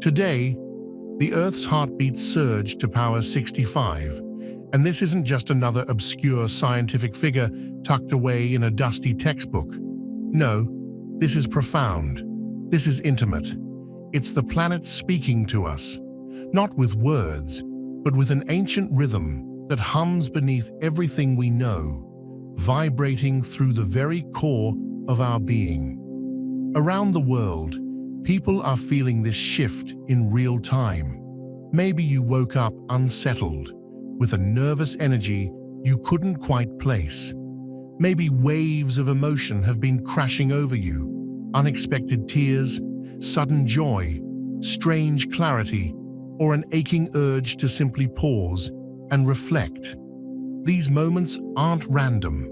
Today, the Earth's heartbeat surged to power 65, and this isn't just another obscure scientific figure tucked away in a dusty textbook. No, this is profound. This is intimate. It's the planet speaking to us, not with words, but with an ancient rhythm that hums beneath everything we know, vibrating through the very core of our being. Around the world, people are feeling this shift in real time. Maybe you woke up unsettled, with a nervous energy you couldn't quite place. Maybe waves of emotion have been crashing over you, unexpected tears, sudden joy, strange clarity, or an aching urge to simply pause and reflect. These moments aren't random.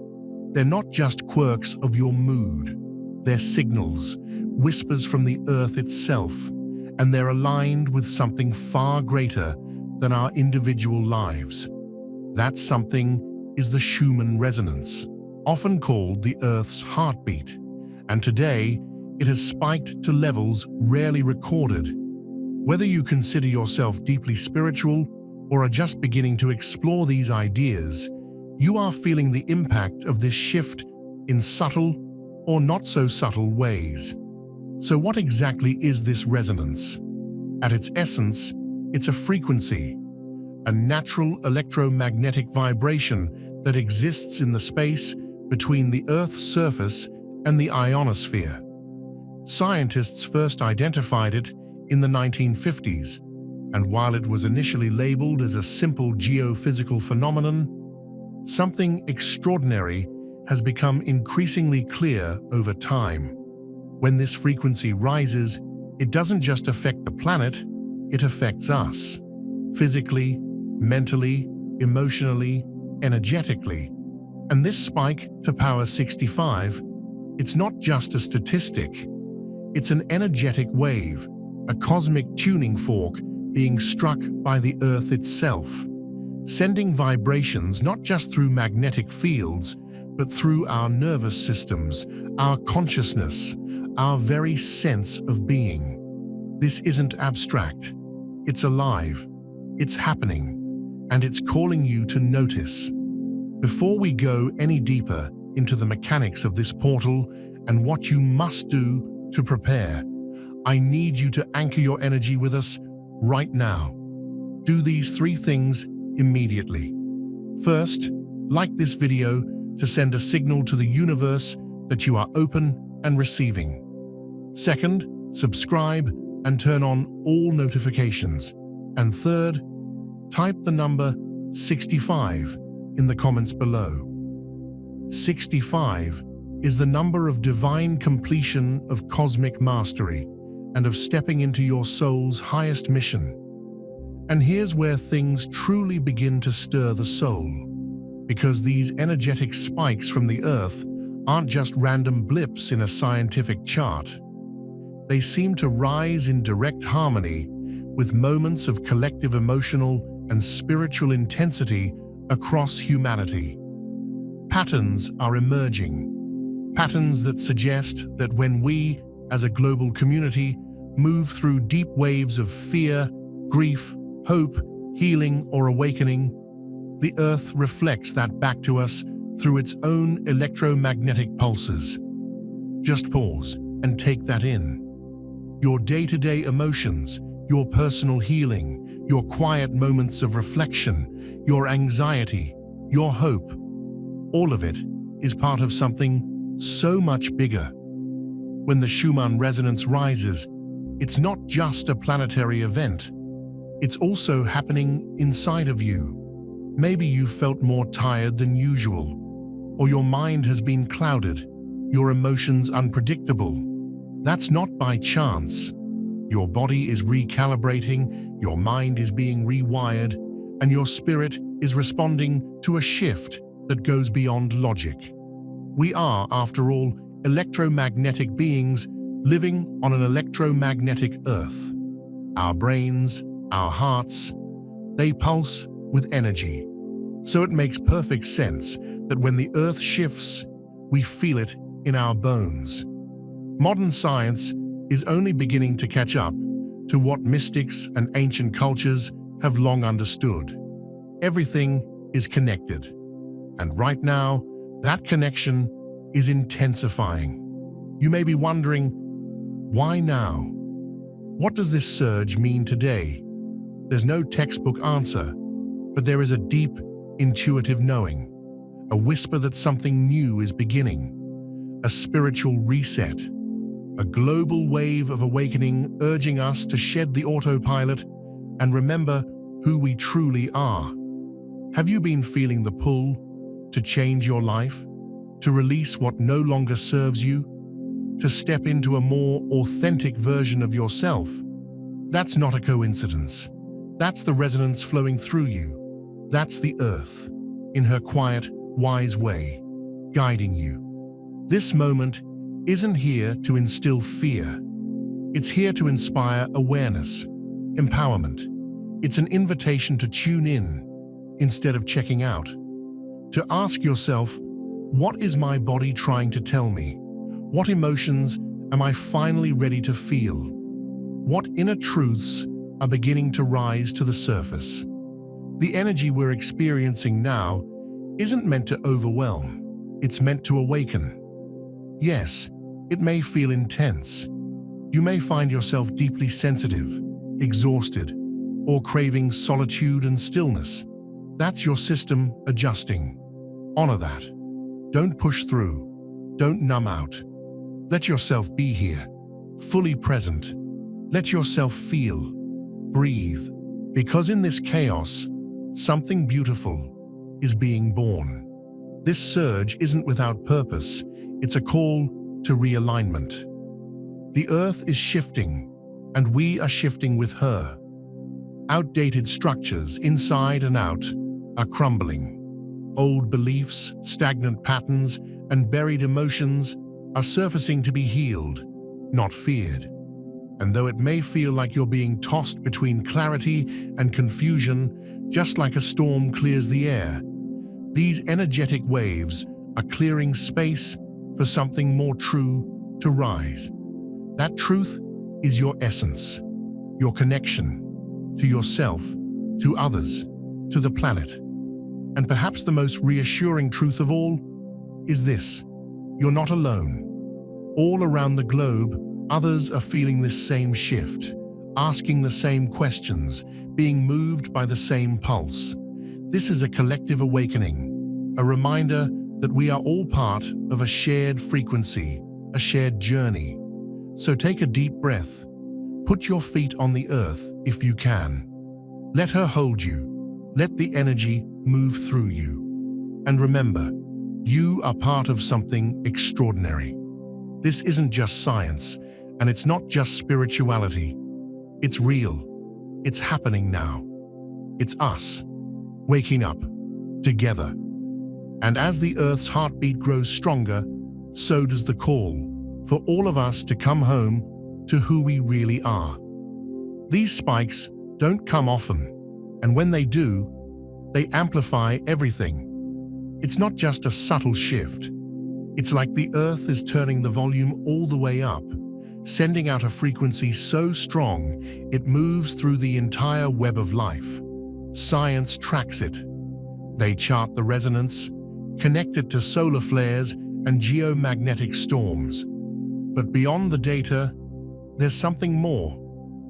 They're not just quirks of your mood. They're signals, whispers from the Earth itself, and they're aligned with something far greater than our individual lives. That something is the Schumann Resonance, often called the Earth's heartbeat, and today it has spiked to levels rarely recorded. Whether you consider yourself deeply spiritual or are just beginning to explore these ideas, you are feeling the impact of this shift in subtle or not so subtle ways. So what exactly is this resonance? At its essence, it's a frequency, a natural electromagnetic vibration that exists in the space between the Earth's surface and the ionosphere. Scientists first identified it in the 1950s, and while it was initially labeled as a simple geophysical phenomenon, something extraordinary has become increasingly clear over time. When this frequency rises, it doesn't just affect the planet, it affects us. Physically, mentally, emotionally, energetically. And this spike to power 65, it's not just a statistic. It's an energetic wave, a cosmic tuning fork being struck by the Earth itself, sending vibrations not just through magnetic fields, but through our nervous systems, our consciousness, our very sense of being. This isn't abstract. It's alive, it's happening, and it's calling you to notice. Before we go any deeper into the mechanics of this portal and what you must do to prepare, I need you to anchor your energy with us right now. Do these 3 things immediately. First, like this video to send a signal to the universe that you are open and receiving. Second, subscribe and turn on all notifications. And third, type the number 65 in the comments below. 65 is the number of divine completion, of cosmic mastery, and of stepping into your soul's highest mission. And here's where things truly begin to stir the soul, because these energetic spikes from the Earth aren't just random blips in a scientific chart. They seem to rise in direct harmony with moments of collective emotional and spiritual intensity across humanity. Patterns are emerging. Patterns that suggest that when we, as a global community, move through deep waves of fear, grief, hope, healing, or awakening, the Earth reflects that back to us through its own electromagnetic pulses. Just pause and take that in. Your day-to-day emotions, your personal healing, your quiet moments of reflection, your anxiety, your hope, all of it is part of something so much bigger. When the Schumann resonance rises, it's not just a planetary event. It's also happening inside of you. Maybe you've felt more tired than usual, or your mind has been clouded, your emotions unpredictable. That's not by chance. Your body is recalibrating, your mind is being rewired, and your spirit is responding to a shift that goes beyond logic. We are, after all, electromagnetic beings living on an electromagnetic Earth. Our brains, our hearts, they pulse with energy. So it makes perfect sense that when the Earth shifts, we feel it in our bones. Modern science is only beginning to catch up, to what mystics and ancient cultures have long understood. Everything is connected. And right now, that connection is intensifying. You may be wondering, why now? What does this surge mean today? There's no textbook answer, but there is a deep, intuitive knowing, a whisper that something new is beginning, a spiritual reset, a global wave of awakening urging us to shed the autopilot and remember who we truly are. Have you been feeling the pull to change your life, to release what no longer serves you, to step into a more authentic version of yourself? That's not a coincidence. That's the resonance flowing through you. That's the earth, in her quiet, wise way, guiding you. This moment isn't here to instill fear. It's here to inspire awareness, empowerment. It's an invitation to tune in instead of checking out. To ask yourself, what is my body trying to tell me? What emotions am I finally ready to feel? What inner truths are beginning to rise to the surface? The energy we're experiencing now isn't meant to overwhelm. It's meant to awaken. Yes, it may feel intense. You may find yourself deeply sensitive, exhausted, or craving solitude and stillness. That's your system adjusting. Honor that. Don't push through. Don't numb out. Let yourself be here, fully present. Let yourself feel, breathe, because in this chaos, something beautiful is being born. This surge isn't without purpose. It's a call to realignment. The earth is shifting, and we are shifting with her. Outdated structures, inside and out, are crumbling. Old beliefs, stagnant patterns, and buried emotions are surfacing to be healed, not feared. And though it may feel like you're being tossed between clarity and confusion, just like a storm clears the air, these energetic waves are clearing space for something more true to rise. That truth is your essence, your connection to yourself, to others, to the planet. And perhaps the most reassuring truth of all is this: you're not alone. All around the globe, others are feeling this same shift, asking the same questions, being moved by the same pulse. This is a collective awakening, a reminder that we are all part of a shared frequency, a shared journey. So take a deep breath. Put your feet on the earth if you can. Let her hold you. Let the energy move through you. And remember, you are part of something extraordinary. This isn't just science, and it's not just spirituality. It's real. It's happening now. It's us, waking up, together. And as the Earth's heartbeat grows stronger, so does the call for all of us to come home to who we really are. These spikes don't come often, and when they do, they amplify everything. It's not just a subtle shift. It's like the Earth is turning the volume all the way up, sending out a frequency so strong it moves through the entire web of life. Science tracks it. They chart the resonance, connect it to solar flares and geomagnetic storms. But beyond the data, there's something more,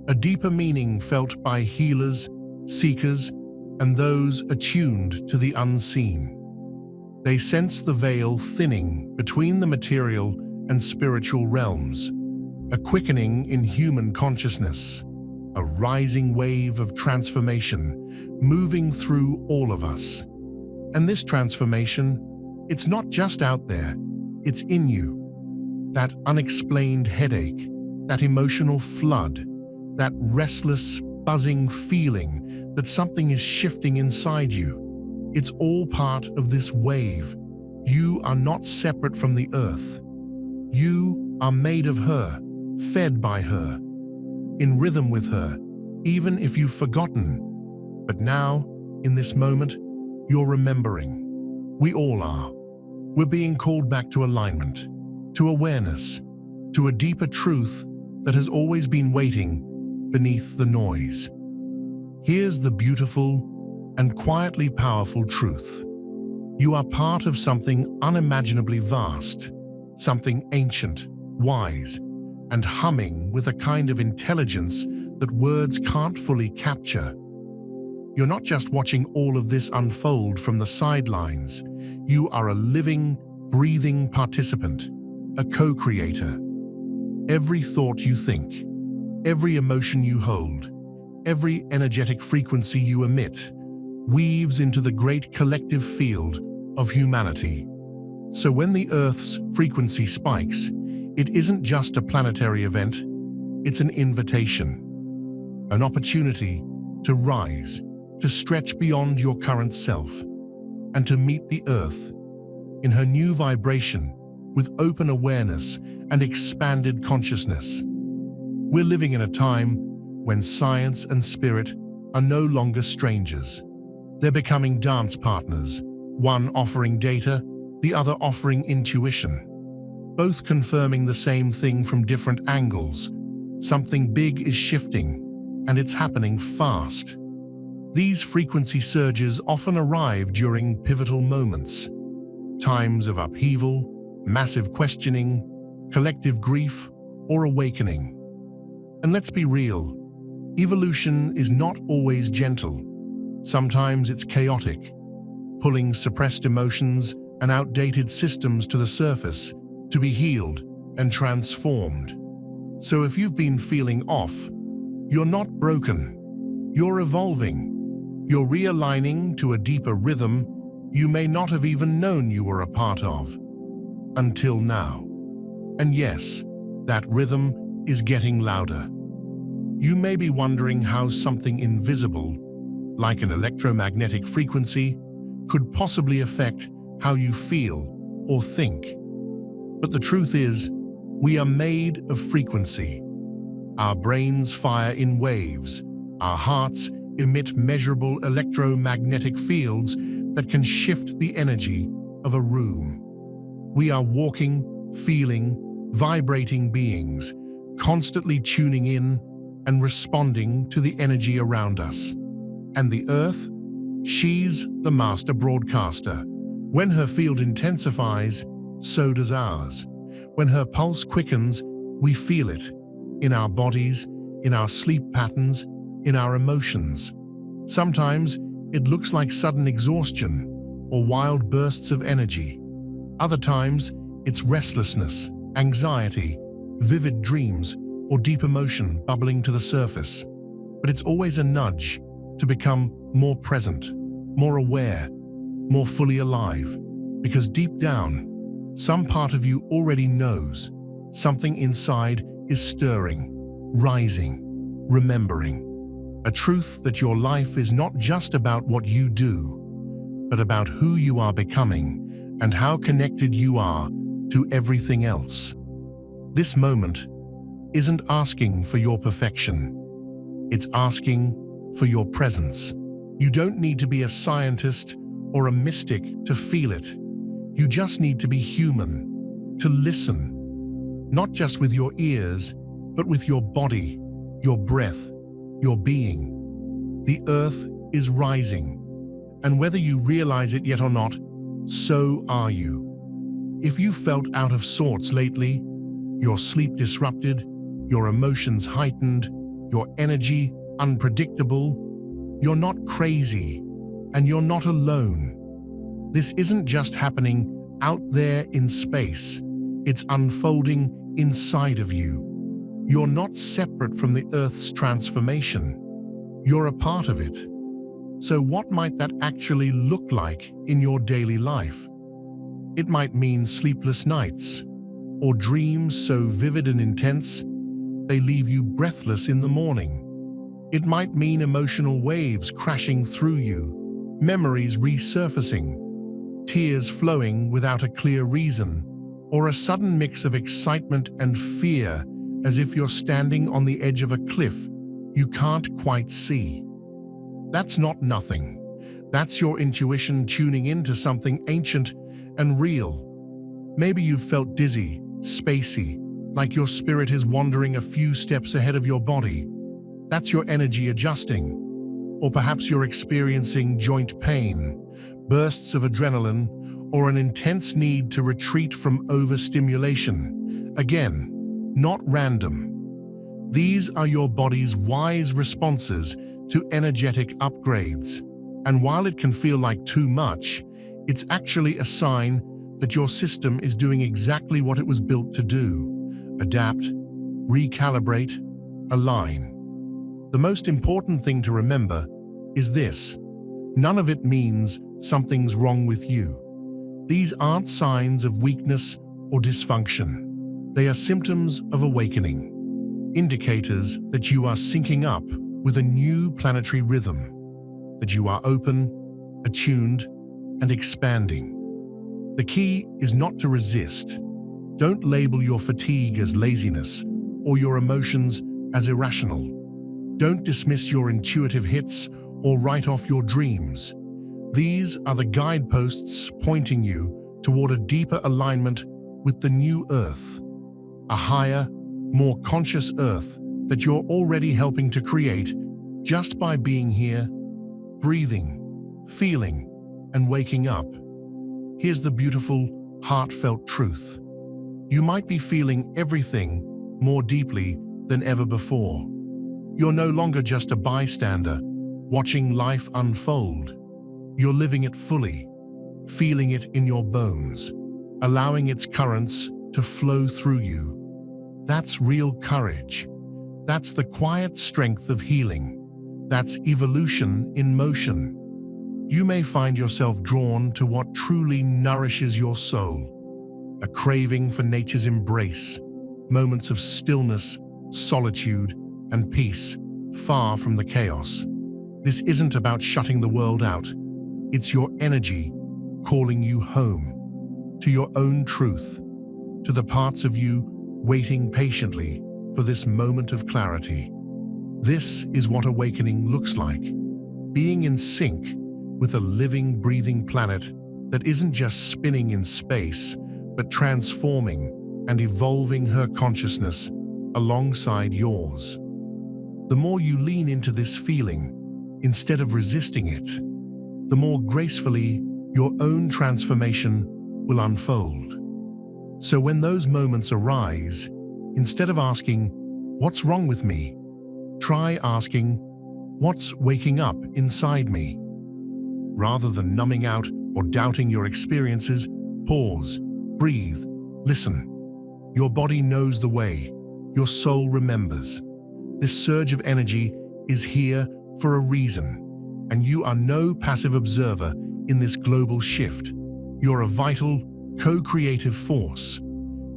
a deeper meaning felt by healers, seekers, and those attuned to the unseen. They sense the veil thinning between the material and spiritual realms, a quickening in human consciousness, a rising wave of transformation moving through all of us. And this transformation, it's not just out there, it's in you. That unexplained headache, that emotional flood, that restless, buzzing feeling that something is shifting inside you. It's all part of this wave. You are not separate from the earth. You are made of her, fed by her, in rhythm with her, even if you've forgotten. But now, in this moment, you're remembering. We all are. We're being called back to alignment, to awareness, to a deeper truth that has always been waiting beneath the noise. Here's the beautiful and quietly powerful truth. You are part of something unimaginably vast, something ancient, wise, and humming with a kind of intelligence that words can't fully capture. You're not just watching all of this unfold from the sidelines. You are a living, breathing participant, a co-creator. Every thought you think, every emotion you hold, every energetic frequency you emit, weaves into the great collective field of humanity. So when the Earth's frequency spikes, it isn't just a planetary event, it's an invitation, an opportunity to rise, to stretch beyond your current self, and to meet the Earth in her new vibration with open awareness and expanded consciousness. We're living in a time when science and spirit are no longer strangers. They're becoming dance partners, one offering data, the other offering intuition, both confirming the same thing from different angles. Something big is shifting, and it's happening fast. These frequency surges often arrive during pivotal moments, times of upheaval, massive questioning, collective grief, or awakening. And let's be real, evolution is not always gentle. Sometimes it's chaotic, pulling suppressed emotions and outdated systems to the surface to be healed and transformed. So if you've been feeling off, you're not broken. You're evolving. You're realigning to a deeper rhythm you may not have even known you were a part of until now. And yes, that rhythm is getting louder. You may be wondering how something invisible, like an electromagnetic frequency, could possibly affect how you feel or think. But the truth is, we are made of frequency. Our brains fire in waves. Our hearts emit measurable electromagnetic fields that can shift the energy of a room. We are walking, feeling, vibrating beings, constantly tuning in and responding to the energy around us. And the Earth? She's the master broadcaster. When her field intensifies, so does ours. When her pulse quickens, we feel it in our bodies, in our sleep patterns, in our emotions. Sometimes it looks like sudden exhaustion or wild bursts of energy. Other times it's restlessness, anxiety, vivid dreams, or deep emotion bubbling to the surface. But it's always a nudge to become more present, more aware, more fully alive. Because deep down, some part of you already knows something inside is stirring, rising, remembering. A truth that your life is not just about what you do, but about who you are becoming and how connected you are to everything else. This moment isn't asking for your perfection. It's asking for your presence. You don't need to be a scientist or a mystic to feel it. You just need to be human, to listen, not just with your ears, but with your body, your breath, your being. The Earth is rising, and whether you realize it yet or not, so are you. If you felt out of sorts lately, your sleep disrupted, your emotions heightened, your energy unpredictable, you're not crazy, and you're not alone. This isn't just happening out there in space, it's unfolding inside of you. You're not separate from the Earth's transformation. You're a part of it. So what might that actually look like in your daily life? It might mean sleepless nights, or dreams so vivid and intense they leave you breathless in the morning. It might mean emotional waves crashing through you, memories resurfacing, tears flowing without a clear reason, or a sudden mix of excitement and fear, as if you're standing on the edge of a cliff you can't quite see. That's not nothing. That's your intuition tuning into something ancient and real. Maybe you've felt dizzy, spacey, like your spirit is wandering a few steps ahead of your body. That's your energy adjusting. Or perhaps you're experiencing joint pain, bursts of adrenaline, or an intense need to retreat from overstimulation. Again, not random. These are your body's wise responses to energetic upgrades. And while it can feel like too much, it's actually a sign that your system is doing exactly what it was built to do: adapt, recalibrate, align. The most important thing to remember is this: none of it means something's wrong with you. These aren't signs of weakness or dysfunction. They are symptoms of awakening, indicators that you are syncing up with a new planetary rhythm, that you are open, attuned, and expanding. The key is not to resist. Don't label your fatigue as laziness or your emotions as irrational. Don't dismiss your intuitive hits or write off your dreams. These are the guideposts pointing you toward a deeper alignment with the new Earth, a higher, more conscious Earth that you're already helping to create just by being here, breathing, feeling, and waking up. Here's the beautiful, heartfelt truth. You might be feeling everything more deeply than ever before. You're no longer just a bystander, watching life unfold. You're living it fully, feeling it in your bones, allowing its currents to flow through you. That's real courage. That's the quiet strength of healing. That's evolution in motion. You may find yourself drawn to what truly nourishes your soul, a craving for nature's embrace, moments of stillness, solitude, and peace, far from the chaos. This isn't about shutting the world out. It's your energy calling you home, to your own truth, to the parts of you waiting patiently for this moment of clarity. This is what awakening looks like: being in sync with a living, breathing planet that isn't just spinning in space, but transforming and evolving her consciousness alongside yours. The more you lean into this feeling, instead of resisting it, the more gracefully your own transformation will unfold. So when those moments arise, instead of asking, "What's wrong with me?" try asking, "What's waking up inside me?" Rather than numbing out or doubting your experiences, pause, breathe, listen. Your body knows the way. Your soul remembers. This surge of energy is here for a reason, and you are no passive observer in this global shift. You're a vital, co-creative force.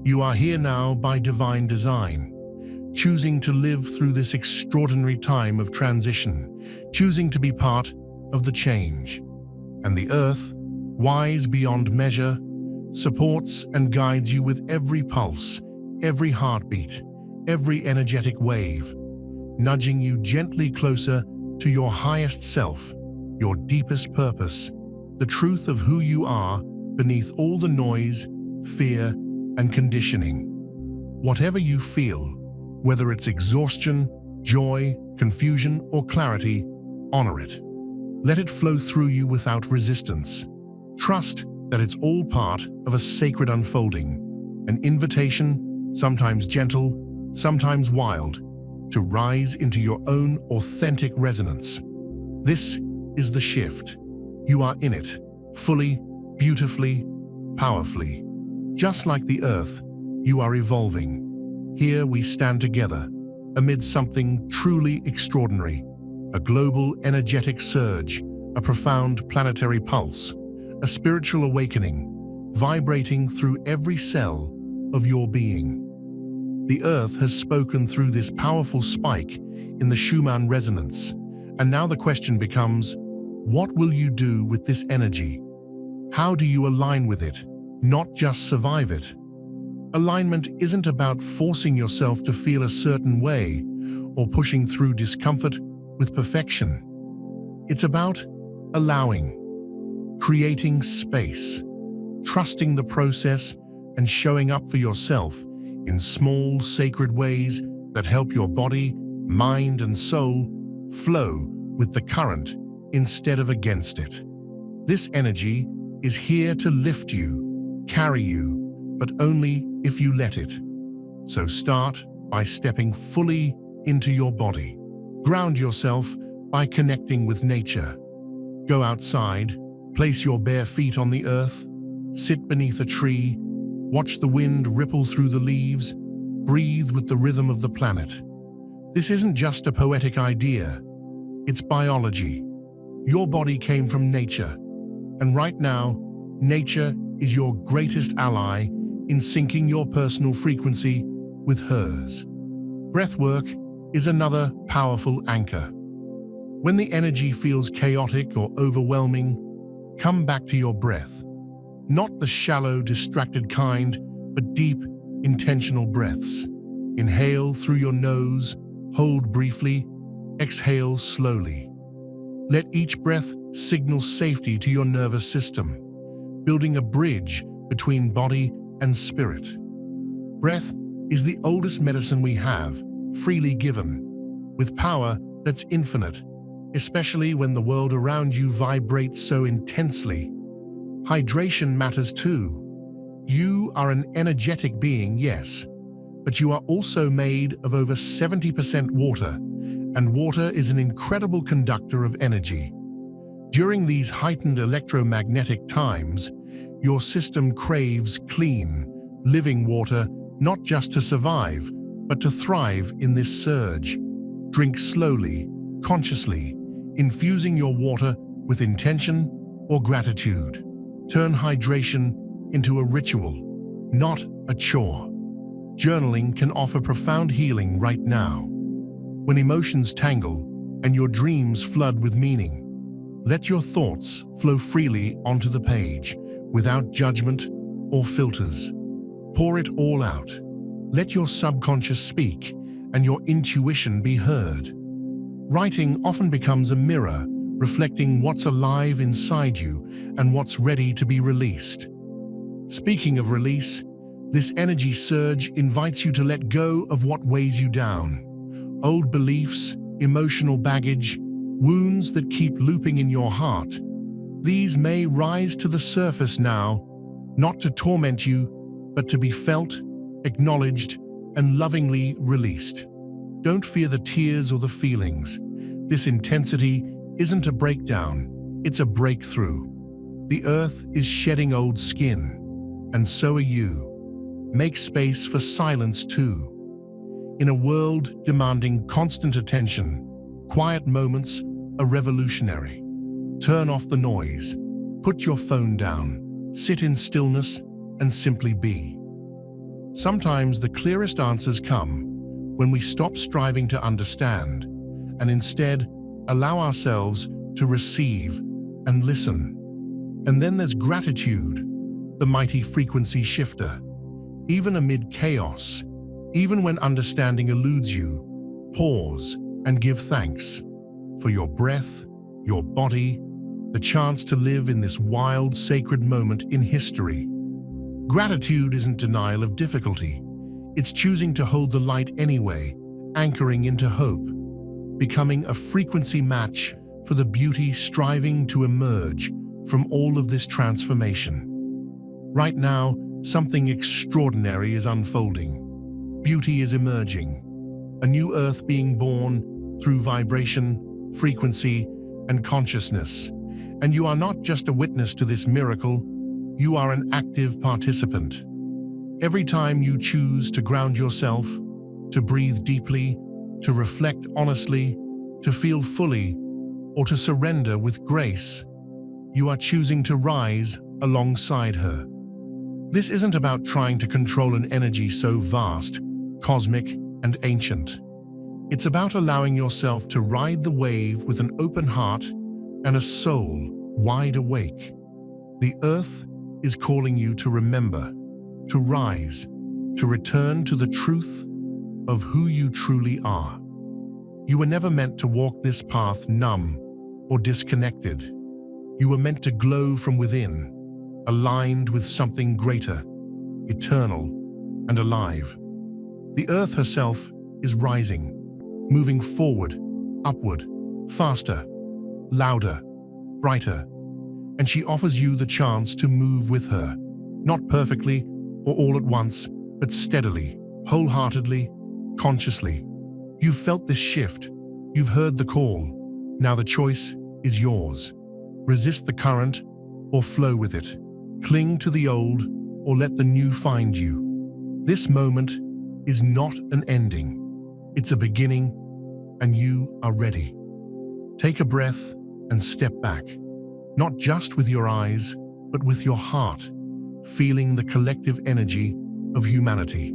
You are here now by divine design, choosing to live through this extraordinary time of transition, choosing to be part of the change. And the Earth, wise beyond measure, supports and guides you with every pulse, every heartbeat, every energetic wave, nudging you gently closer to your highest self, your deepest purpose, the truth of who you are beneath all the noise, fear, and conditioning. Whatever you feel, whether it's exhaustion, joy, confusion, or clarity, honor it. Let it flow through you without resistance. Trust that it's all part of a sacred unfolding, an invitation, sometimes gentle, sometimes wild, to rise into your own authentic resonance. This is the shift. You are in it, fully, beautifully, powerfully. Just like the Earth, you are evolving. Here we stand together, amid something truly extraordinary. A global energetic surge, a profound planetary pulse, a spiritual awakening, vibrating through every cell of your being. The Earth has spoken through this powerful spike in the Schumann resonance, and now the question becomes, what will you do with this energy? How do you align with it, not just survive it? Alignment isn't about forcing yourself to feel a certain way or pushing through discomfort with perfection. It's about allowing, creating space, trusting the process, and showing up for yourself in small, sacred ways that help your body, mind and soul flow with the current instead of against it. This energy is here to lift you, carry you, but only if you let it. So start by stepping fully into your body. Ground yourself by connecting with nature. Go outside, place your bare feet on the earth, sit beneath a tree, watch the wind ripple through the leaves, breathe with the rhythm of the planet. This isn't just a poetic idea, it's biology. Your body came from nature, and right now, nature is your greatest ally in syncing your personal frequency with hers. Breathwork is another powerful anchor. When the energy feels chaotic or overwhelming, come back to your breath. Not the shallow, distracted kind, but deep, intentional breaths. Inhale through your nose, hold briefly, exhale slowly. Let each breath signal safety to your nervous system, building a bridge between body and spirit. Breath is the oldest medicine we have, freely given, with power that's infinite, especially when the world around you vibrates so intensely. Hydration matters too. You are an energetic being, yes, but you are also made of over 70% water, and water is an incredible conductor of energy. During these heightened electromagnetic times, your system craves clean, living water, not just to survive, but to thrive in this surge. Drink slowly, consciously, infusing your water with intention or gratitude. Turn hydration into a ritual, not a chore. Journaling can offer profound healing right now. When emotions tangle and your dreams flood with meaning, let your thoughts flow freely onto the page, without judgment or filters. Pour it all out. Let your subconscious speak and your intuition be heard. Writing often becomes a mirror, reflecting what's alive inside you and what's ready to be released. Speaking of release, this energy surge invites you to let go of what weighs you down. Old beliefs, emotional baggage, wounds that keep looping in your heart. These may rise to the surface now, not to torment you, but to be felt, acknowledged, and lovingly released. Don't fear the tears or the feelings. This intensity isn't a breakdown, it's a breakthrough. The earth is shedding old skin, and so are you. Make space for silence too. In a world demanding constant attention, quiet moments are revolutionary. Turn off the noise, put your phone down, sit in stillness, and simply be. Sometimes the clearest answers come when we stop striving to understand and instead allow ourselves to receive and listen. And then there's gratitude, the mighty frequency shifter. Even amid chaos, even when understanding eludes you, pause and give thanks for your breath, your body, the chance to live in this wild, sacred moment in history. Gratitude isn't denial of difficulty. It's choosing to hold the light anyway, anchoring into hope, becoming a frequency match for the beauty striving to emerge from all of this transformation. Right now, something extraordinary is unfolding. Beauty is emerging, a new earth being born through vibration, frequency, and consciousness. And you are not just a witness to this miracle, you are an active participant. Every time you choose to ground yourself, to breathe deeply, to reflect honestly, to feel fully, or to surrender with grace, you are choosing to rise alongside her. This isn't about trying to control an energy so vast, cosmic, and ancient. It's about allowing yourself to ride the wave with an open heart and a soul wide awake. The earth is calling you to remember, to rise, to return to the truth of who you truly are. You were never meant to walk this path numb or disconnected. You were meant to glow from within, aligned with something greater, eternal, and alive. The earth herself is rising, moving forward, upward, faster, louder, brighter, and she offers you the chance to move with her, not perfectly or all at once, but steadily, wholeheartedly, consciously. You've felt this shift. You've heard the call. Now the choice is yours. Resist the current or flow with it. Cling to the old or let the new find you. This moment is not an ending. It's a beginning, and you are ready. Take a breath and step back, not just with your eyes, but with your heart, feeling the collective energy of humanity.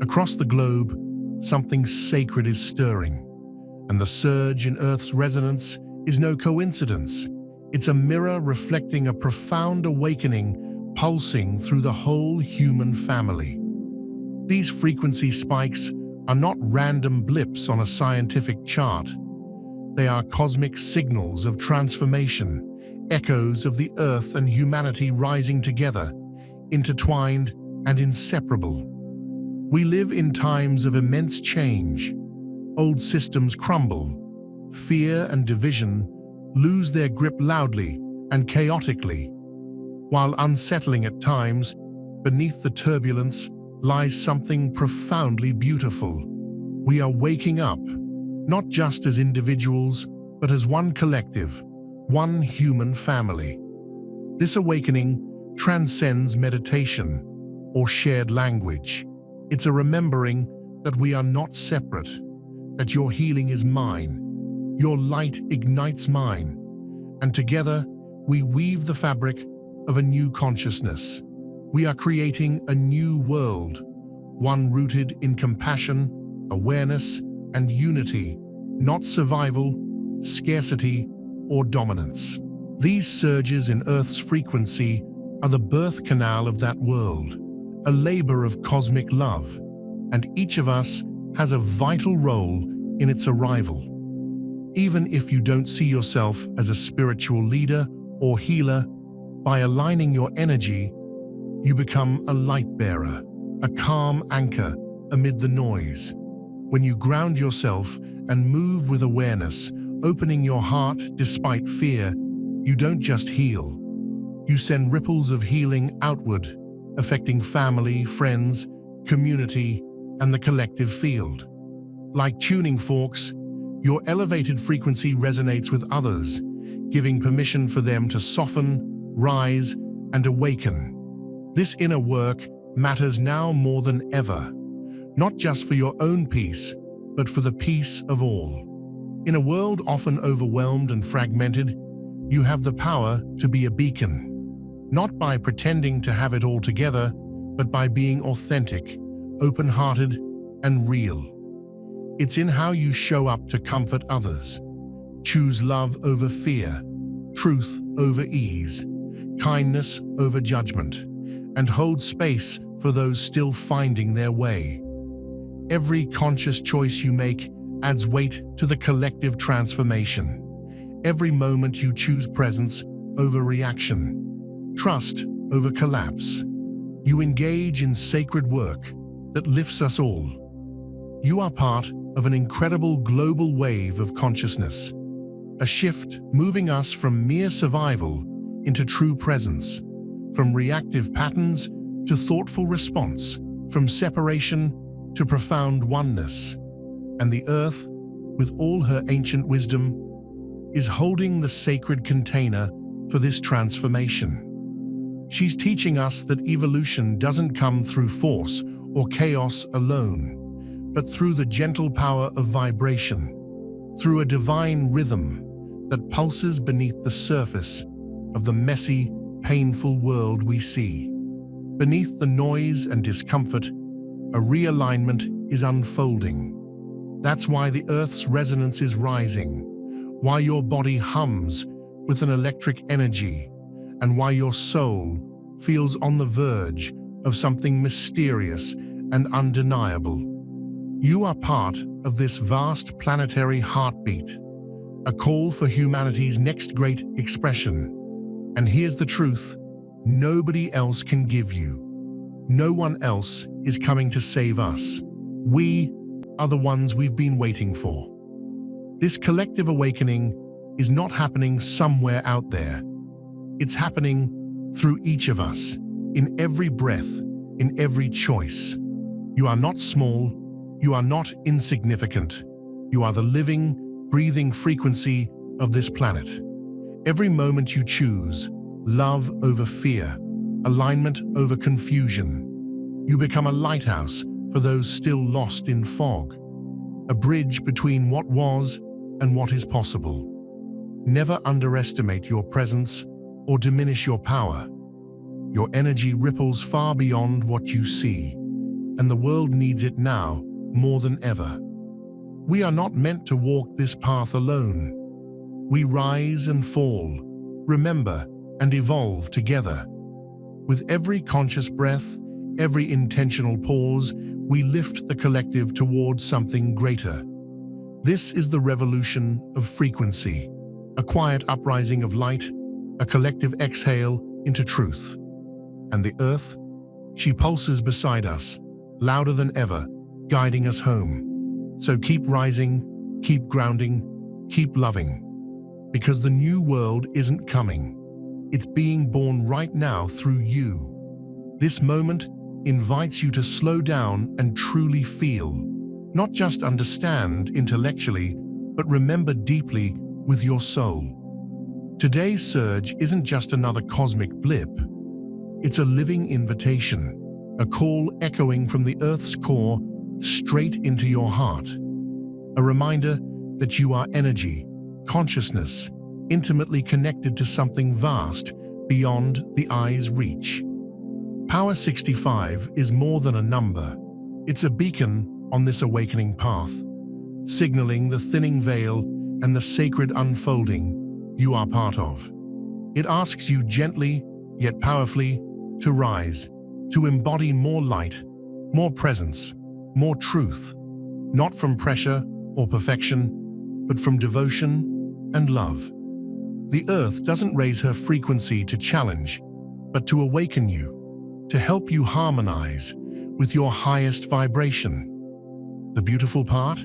Across the globe, something sacred is stirring, and the surge in Earth's resonance is no coincidence. It's a mirror reflecting a profound awakening pulsing through the whole human family. These frequency spikes are not random blips on a scientific chart. They are cosmic signals of transformation, echoes of the Earth and humanity rising together, intertwined and inseparable. We live in times of immense change. Old systems crumble. Fear and division lose their grip loudly and chaotically. While unsettling at times, beneath the turbulence lies something profoundly beautiful. We are waking up, not just as individuals, but as one collective, one human family. This awakening transcends meditation or shared language. It's a remembering that we are not separate, that your healing is mine, your light ignites mine, and together we weave the fabric of a new consciousness. We are creating a new world, one rooted in compassion, awareness, and unity, not survival, scarcity, or dominance. These surges in Earth's frequency are the birth canal of that world, a labor of cosmic love, and each of us has a vital role in its arrival. Even if you don't see yourself as a spiritual leader or healer, by aligning your energy, you become a light bearer, a calm anchor amid the noise. When you ground yourself and move with awareness, opening your heart despite fear, you don't just heal. You send ripples of healing outward, affecting family, friends, community, and the collective field. Like tuning forks, your elevated frequency resonates with others, giving permission for them to soften, rise, and awaken. This inner work matters now more than ever, not just for your own peace, but for the peace of all. In a world often overwhelmed and fragmented, you have the power to be a beacon, not by pretending to have it all together, but by being authentic, open-hearted, and real. It's in how you show up to comfort others. Choose love over fear, truth over ease, kindness over judgment, and hold space for those still finding their way. Every conscious choice you make adds weight to the collective transformation. Every moment you choose presence over reaction, trust over collapse. You engage in sacred work that lifts us all. You are part of an incredible global wave of consciousness, a shift moving us from mere survival into true presence, from reactive patterns to thoughtful response, from separation to profound oneness. And the Earth, with all her ancient wisdom, is holding the sacred container for this transformation. She's teaching us that evolution doesn't come through force or chaos alone, but through the gentle power of vibration, through a divine rhythm that pulses beneath the surface of the messy, painful world we see. Beneath the noise and discomfort, a realignment is unfolding. That's why the Earth's resonance is rising, why your body hums with an electric energy, and why your soul feels on the verge of something mysterious and undeniable. You are part of this vast planetary heartbeat, a call for humanity's next great expression. And here's the truth: nobody else can give you. No one else is coming to save us. We are the ones we've been waiting for. This collective awakening is not happening somewhere out there. It's happening through each of us, in every breath, in every choice. You are not small, you are not insignificant. You are the living, breathing frequency of this planet. Every moment you choose, love over fear, alignment over confusion. You become a lighthouse for those still lost in fog, a bridge between what was and what is possible. Never underestimate your presence or diminish your power. Your energy ripples far beyond what you see, and the world needs it now more than ever. We are not meant to walk this path alone. We rise and fall, remember and evolve together. With every conscious breath, every intentional pause, we lift the collective towards something greater. This is the revolution of frequency, a quiet uprising of light, a collective exhale into truth. And the earth, she pulses beside us, louder than ever, guiding us home. So keep rising, keep grounding, keep loving. Because the new world isn't coming. It's being born right now through you. This moment invites you to slow down and truly feel. Not just understand intellectually, but remember deeply with your soul. Today's surge isn't just another cosmic blip. It's a living invitation, a call echoing from the Earth's core straight into your heart. A reminder that you are energy, consciousness, intimately connected to something vast beyond the eye's reach. Power 65 is more than a number. It's a beacon on this awakening path, signaling the thinning veil and the sacred unfolding you are part of. It asks you gently, yet powerfully, to rise, to embody more light, more presence, more truth, not from pressure or perfection, but from devotion and love. The earth doesn't raise her frequency to challenge, but to awaken you, to help you harmonize with your highest vibration. The beautiful part?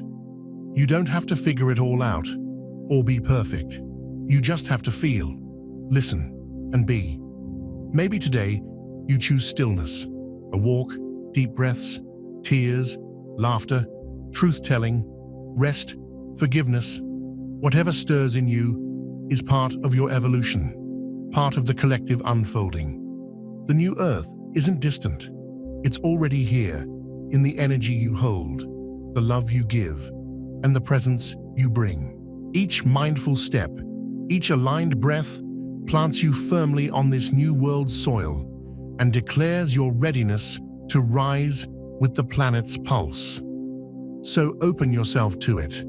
You don't have to figure it all out or be perfect. You just have to feel, listen, and be. Maybe today you choose stillness, a walk, deep breaths, tears, laughter, truth-telling, rest, forgiveness. Whatever stirs in you is part of your evolution, part of the collective unfolding. The new earth isn't distant. It's already here, in the energy you hold, the love you give, and the presence you bring. Each mindful step, each aligned breath plants you firmly on this new world's soil and declares your readiness to rise with the planet's pulse. So open yourself to it.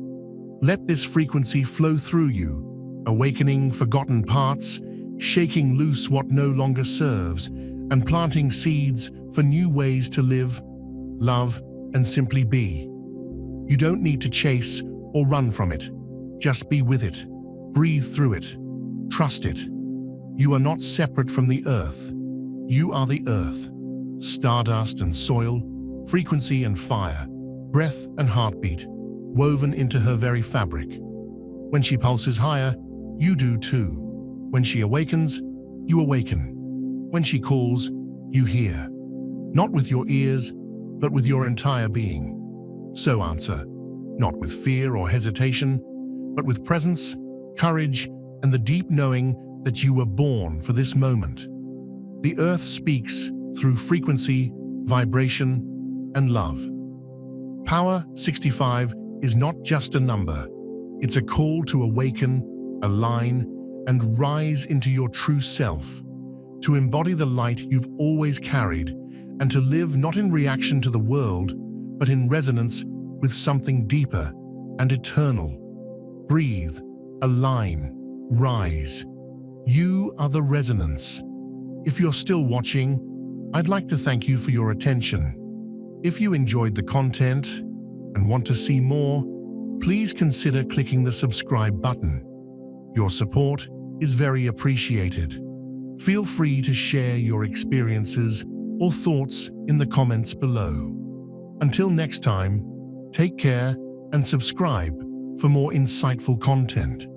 Let this frequency flow through you, awakening forgotten parts, shaking loose what no longer serves, and planting seeds for new ways to live, love, and simply be. You don't need to chase or run from it. Just be with it. Breathe through it. Trust it. You are not separate from the earth. You are the earth. Stardust and soil, frequency and fire, breath and heartbeat, woven into her very fabric. When she pulses higher, you do too. When she awakens, you awaken. When she calls, you hear. Not with your ears, but with your entire being. So answer, not with fear or hesitation, but with presence, courage, and the deep knowing that you were born for this moment. The earth speaks through frequency, vibration, and love. Power 65 is not just a number. It's a call to awaken, align, and rise into your true self, to embody the light you've always carried, and to live not in reaction to the world, but in resonance with something deeper and eternal. Breathe, align, rise. You are the resonance. If you're still watching, I'd like to thank you for your attention. If you enjoyed the content and want to see more, please consider clicking the subscribe button. Your support is very appreciated. Feel free to share your experiences or thoughts in the comments below. Until next time, Take care and subscribe for more insightful content.